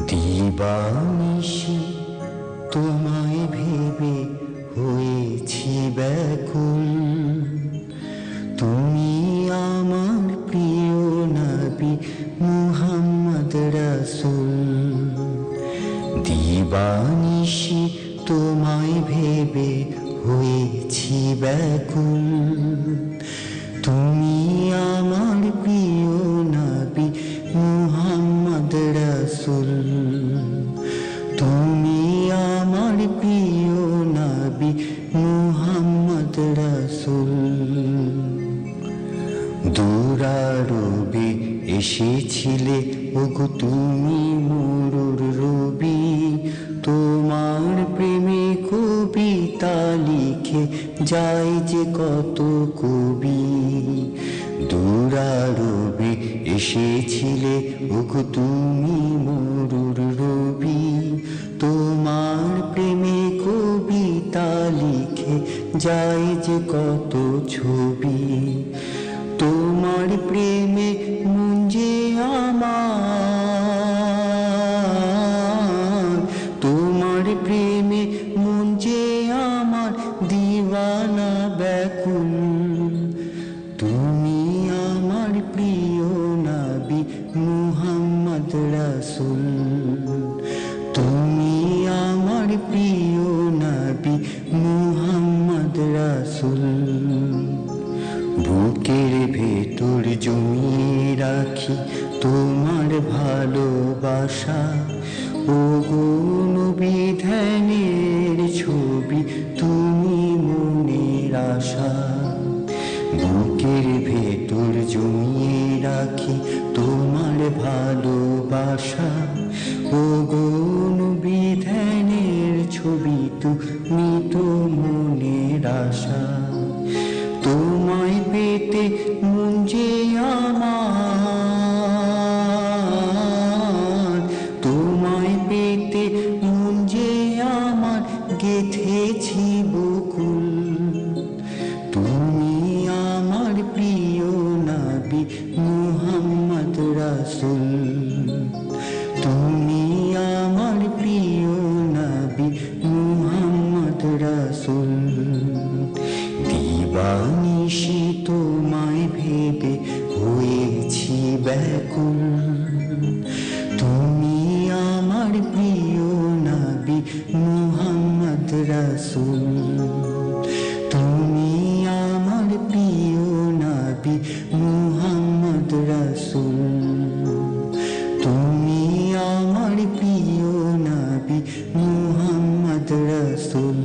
দিবানিশি তোমায় ভেবে হয়েছি ব্যাকুল। তুমি আমার প্রিয় নবী মুহাম্মদ রাসূল। দিবানিশি তোমায় ভেবে হয়েছি ব্যাকুল। তুমি আমার প্রিয় নবী মুহাম্মদ রাসূল। তুমি আমার প্রিয় নবী মুহাম্মদ রাসূল। দুরারবে এসেছিলে ওগো তুমি মরুর রবি। তোমার প্রেমে কবিতা লিখে যায় যে কত কবি। দুরারবে এসেছিলে ওগো তুমি মরুর রবি। তোমার প্রেমে কবিতা লিখে যায় যে কত ছবি। তোমার প্রেমে মন যে আমার, তোমার প্রেমে মন যে আমার দিওয়ানা ব্যাকুল। তুমি আমার প্রিয় নবী মুহাম্মদ রাসূল। তুমি আমার প্রিয় নবী মুহাম্মদ রাসূল। বুকের ভেতর জমিয়ে রাখি তোমার ভালোবাসা। ওগো নবী ধ্যানের ছবি তুমি মনের আশা। বুকের ভেতর জমিয়ে রাখি তোমার ভালোবাসা। ওগো নবী ধ্যানের ছবি তুমি তো মনের আশা। তোমায় পেতে মন যে আমার, তোমায় পেতে মন যে আমার গেঁথেছি বকুল। তুমি আমার প্রিয় নবী মুহাম্মদ রাসূল। তুমি আমার প্রিয় নবী মুহাম্মদ রাসূল। দিবানিশি তোমায় ভেবে হয়েছি ব্যাকুল। তুমি আমার প্রিয় নবী মুহাম্মদ রাসূল। তুমি আমার প্রিয় নবী মুহাম্মদ রাসূল। তুমি আমার প্রিয় নবী মুহাম্মদ রাসূল।